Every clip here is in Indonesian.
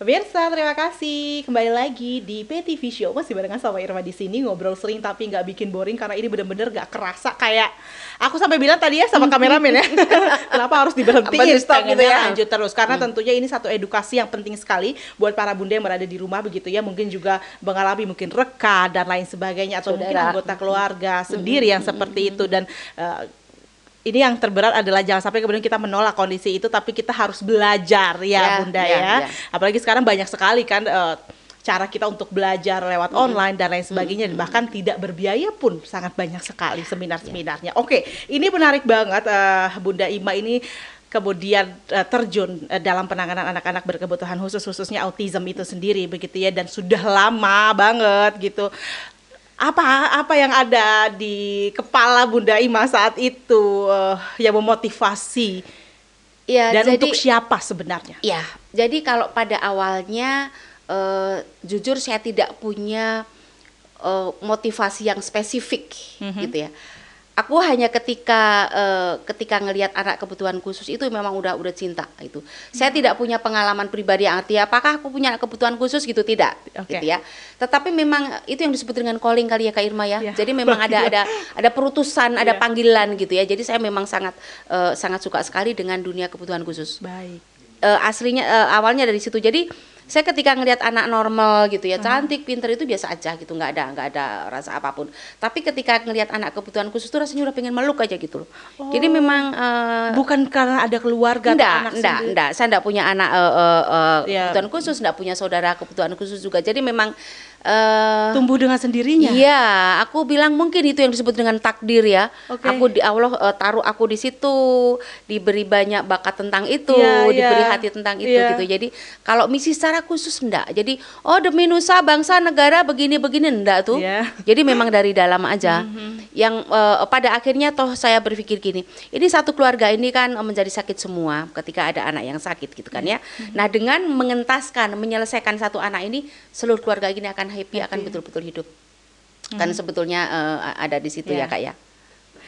Pemirsa, terima kasih. Kembali lagi di PTV Show. Masih barengan sama Irma di sini, ngobrol sering tapi nggak bikin boring karena ini bener-bener nggak kerasa kayak aku sampai bilang tadi ya sama kameramen ya. Kenapa harus diberhentiin? Stop gitu ya. Lanjut terus karena tentunya ini satu edukasi yang penting sekali buat para bunda yang berada di rumah begitu ya. Mungkin juga mengalami mungkin reka dan lain sebagainya atau mungkin anggota keluarga sendiri yang seperti itu dan ini yang terberat adalah jangan sampai kemudian kita menolak kondisi itu, tapi kita harus belajar ya Bunda ya. Apalagi sekarang banyak sekali kan cara kita untuk belajar lewat online dan lain sebagainya, dan bahkan tidak berbiaya pun sangat banyak sekali seminar-seminarnya. Oke, ini menarik banget Bunda Ima ini kemudian terjun dalam penanganan anak-anak berkebutuhan khusus, khususnya autism itu sendiri begitu ya, dan sudah lama banget gitu. Apa yang ada di kepala Bunda Ima saat itu yang memotivasi ya, dan jadi, untuk siapa sebenarnya? Ya, jadi kalau pada awalnya jujur saya tidak punya motivasi yang spesifik gitu ya. Aku hanya ketika ngelihat anak kebutuhan khusus itu memang udah cinta itu. Saya tidak punya pengalaman pribadi yang artinya apakah aku punya kebutuhan khusus gitu, tidak gitu ya. Tetapi memang itu yang disebut dengan calling kali ya Kak Irma ya. Jadi memang ada perutusan, ada panggilan gitu ya. Jadi saya memang sangat suka sekali dengan dunia kebutuhan khusus. Baik. Aslinya awalnya dari situ. Jadi saya ketika ngelihat anak normal gitu ya, cantik, pinter itu biasa aja gitu, nggak ada rasa apapun. Tapi ketika ngelihat anak kebutuhan khusus itu rasanya udah pengen meluk aja gitu loh. Jadi memang bukan karena ada keluarga atau anak sendiri. Enggak, saya enggak punya anak kebutuhan khusus, enggak punya saudara kebutuhan khusus juga. Jadi memang tumbuh dengan sendirinya. Iya, aku bilang mungkin itu yang disebut dengan takdir ya. Aku Allah taruh aku di situ, diberi banyak bakat tentang itu, diberi hati tentang itu gitu. Jadi kalau misi secara khusus enggak. Jadi demi nusa, bangsa, negara begini-begini enggak tuh. Jadi memang dari dalam aja. Yang pada akhirnya toh saya berpikir gini, ini satu keluarga ini kan menjadi sakit semua ketika ada anak yang sakit gitu kan ya. Nah, dengan mengentaskan, menyelesaikan satu anak ini, seluruh keluarga ini akan happy, akan betul-betul hidup. Kan sebetulnya ada di situ ya Kak ya,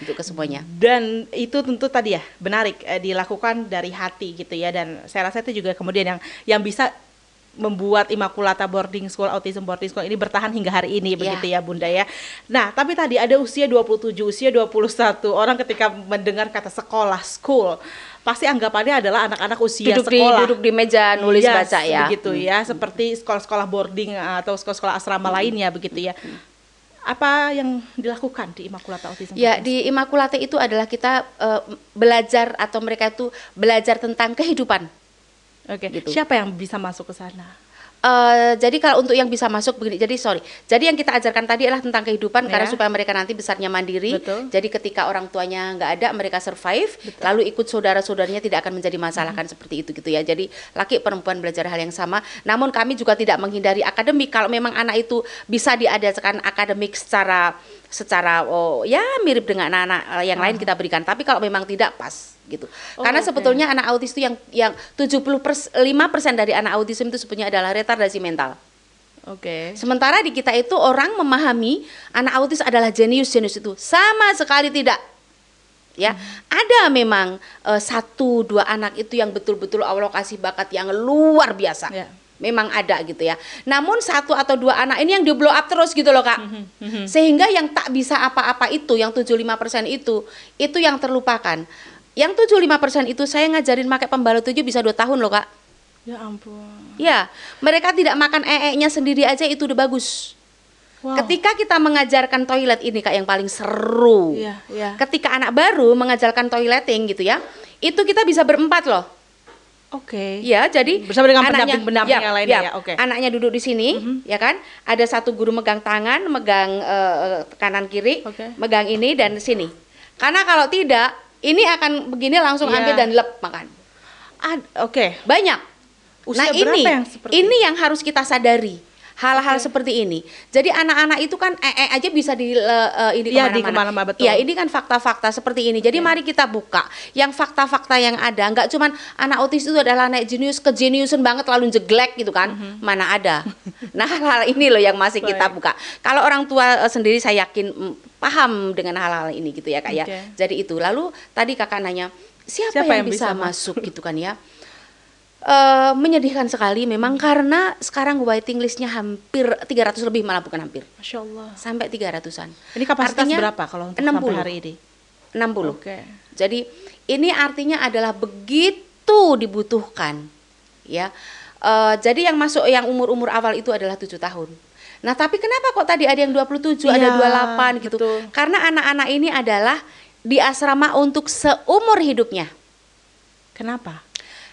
untuk kesemuanya. Dan itu tentu tadi ya menarik dilakukan dari hati gitu ya, dan saya rasa itu juga kemudian yang bisa membuat Immaculata Boarding School, Autism Boarding School ini bertahan hingga hari ini begitu ya Bunda ya. Nah, tapi tadi ada usia 27, usia 21, orang ketika mendengar kata sekolah, school, pasti anggapannya adalah anak-anak usia sekolah. Duduk di meja nulis baca ya. Begitu ya, seperti sekolah-sekolah boarding atau sekolah-sekolah asrama lainnya begitu ya. Apa yang dilakukan di Immaculata Autism? Ya, di Immaculata itu adalah kita belajar, atau mereka itu belajar tentang kehidupan. Gitu. Siapa yang bisa masuk ke sana? Jadi kalau untuk yang bisa masuk begini, jadi yang kita ajarkan tadi adalah tentang kehidupan karena supaya mereka nanti besarnya mandiri. Jadi ketika orang tuanya nggak ada, mereka survive, lalu ikut saudara-saudaranya tidak akan menjadi masalah kan, seperti itu gitu ya. Jadi laki perempuan belajar hal yang sama. Namun kami juga tidak menghindari akademik. Kalau memang anak itu bisa diadakan akademik secara ya mirip dengan anak-anak yang lain kita berikan. Tapi kalau memang tidak, pas gitu. Karena sebetulnya anak autis itu yang 75% dari anak autism itu sebenarnya adalah retardasi mental. Sementara di kita itu orang memahami anak autis adalah jenius itu, sama sekali tidak. Ya, ada memang 1-2 anak itu yang betul-betul Allah kasih bakat yang luar biasa. Memang ada gitu ya. Namun 1 atau 2 anak ini yang di blow up terus gitu loh Kak. Sehingga yang tak bisa apa-apa itu, yang 75% itu yang terlupakan. Yang 75% itu saya ngajarin pakai pembalut 7 bisa 2 tahun loh Kak. Ya ampun. Ya, mereka tidak makan ee-nya sendiri aja itu udah bagus. Ketika kita mengajarkan toilet ini Kak yang paling seru. Ketika anak baru mengajarkan toileting gitu ya, itu kita bisa berempat loh. Ya, jadi bersama dengan pendamping yang lainnya ya. Anaknya duduk di sini, ya kan? Ada 1 guru megang tangan, megang kanan kiri, megang ini dan sini. Karena kalau tidak, ini akan begini langsung ambil dan lep makan. Banyak. Usia nah ini yang harus kita sadari. Hal-hal seperti ini. Jadi anak-anak itu kan aja bisa di kemana-mana. Betul. Ya, ini kan fakta-fakta seperti ini. Jadi mari kita buka yang fakta-fakta yang ada. Enggak cuman anak autis itu adalah anak jenius, kejeniusan banget lalu jeglek gitu kan. Mana ada. Nah, hal-hal ini loh yang masih kita buka. Kalau orang tua sendiri saya yakin paham dengan hal-hal ini gitu ya Kak ya. Jadi itu. Lalu tadi Kakak nanya, siapa yang bisa masuk gitu kan ya. Menyedihkan sekali memang karena sekarang waiting listnya hampir 300 lebih, malah bukan hampir. Masya Allah. Sampai 300-an. Ini kapasitas artinya, berapa kalau untuk 60. Sampai hari ini? 60. Jadi ini artinya adalah begitu dibutuhkan, ya. Jadi yang masuk yang umur-umur awal itu adalah 7 tahun. Nah, tapi kenapa kok tadi ada yang 27, ada 28 gitu? Betul. Karena anak-anak ini adalah di asrama untuk seumur hidupnya. Kenapa?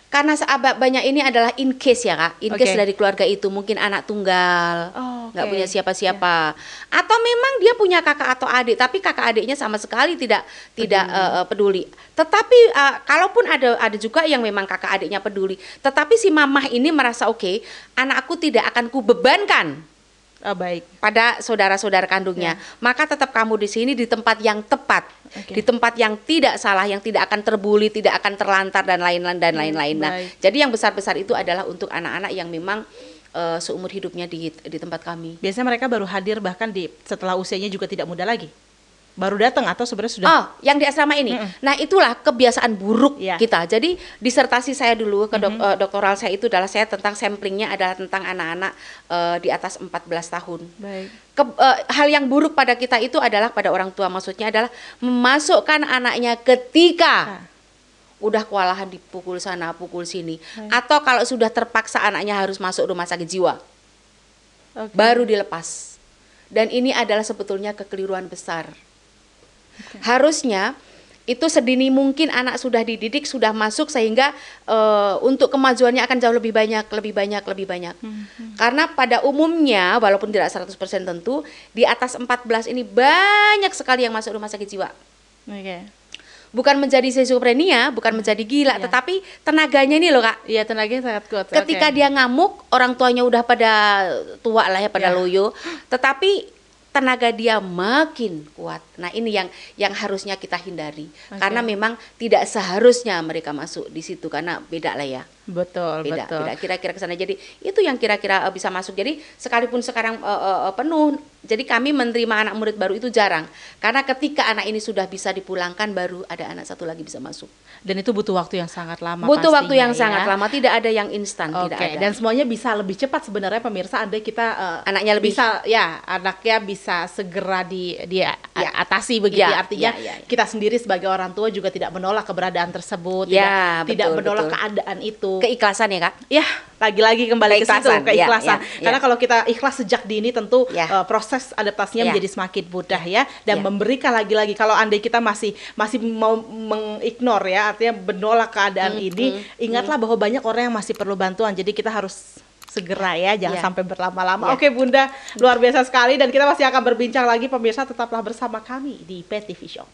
Karena banyak ini adalah in case ya Kak, in case dari keluarga itu mungkin anak tunggal, nggak punya siapa-siapa, atau memang dia punya kakak atau adik, tapi kakak adiknya sama sekali tidak peduli. Tetapi kalaupun ada juga yang memang kakak adiknya peduli, tetapi si mamah ini merasa anakku tidak akan kubebankan. Baik. Pada saudara-saudara kandungnya, maka tetap kamu di sini di tempat yang tepat, di tempat yang tidak salah, yang tidak akan terbuli, tidak akan terlantar dan lain-lain. Nah, jadi yang besar-besar itu adalah untuk anak-anak yang memang seumur hidupnya di tempat kami. Biasanya mereka baru hadir bahkan setelah usianya juga tidak muda lagi. Baru datang atau sebenarnya sudah? Yang di asrama ini. Nah, itulah kebiasaan buruk kita. Jadi disertasi saya dulu ke doktoral saya itu adalah tentang samplingnya adalah tentang anak-anak di atas 14 tahun. Baik. Hal yang buruk pada kita itu adalah pada orang tua, maksudnya adalah memasukkan anaknya ketika udah kewalahan dipukul sana, pukul sini, atau kalau sudah terpaksa anaknya harus masuk rumah sakit jiwa, baru dilepas. Dan ini adalah sebetulnya kekeliruan besar. Harusnya itu sedini mungkin anak sudah dididik, sudah masuk, sehingga untuk kemajuannya akan jauh lebih banyak. Karena pada umumnya walaupun tidak 100% tentu, di atas 14 ini banyak sekali yang masuk rumah sakit jiwa. Bukan menjadi schizophrenia, bukan menjadi gila, tetapi tenaganya ini loh Kak. Iya, tenaganya sangat kuat. Ketika dia ngamuk, orang tuanya udah pada tua lah ya, pada loyo, tetapi tenaga dia makin kuat. Nah, ini yang harusnya kita hindari. Karena memang tidak seharusnya mereka masuk di situ, karena beda lah ya. Betul. Kira-kira ke sana. Jadi itu yang kira-kira bisa masuk. Jadi sekalipun sekarang penuh, jadi kami menerima anak murid baru itu jarang. Karena ketika anak ini sudah bisa dipulangkan, baru ada anak satu lagi bisa masuk. Dan itu butuh waktu yang sangat lama. Butuh waktu yang sangat lama, tidak ada yang instan, tidak ada. Dan semuanya bisa lebih cepat sebenarnya pemirsa. Andai kita anaknya lebih bisa, anaknya bisa segera diatasi begitu. Artinya kita sendiri sebagai orang tua juga tidak menolak keberadaan tersebut, tidak menolak keadaan itu. Keikhlasan ya Kak? Ya, lagi-lagi kembali ke situ, keikhlasan. Karena kalau kita ikhlas sejak dini, tentu proses adaptasinya menjadi semakin mudah ya. Dan memberikan lagi-lagi, kalau andai kita masih mau mengignore ya, artinya menolak keadaan ini, ingatlah bahwa banyak orang yang masih perlu bantuan. Jadi kita harus segera jangan sampai berlama-lama. Oke Bunda, luar biasa sekali, dan kita masih akan berbincang lagi pemirsa, tetaplah bersama kami di PTV Show.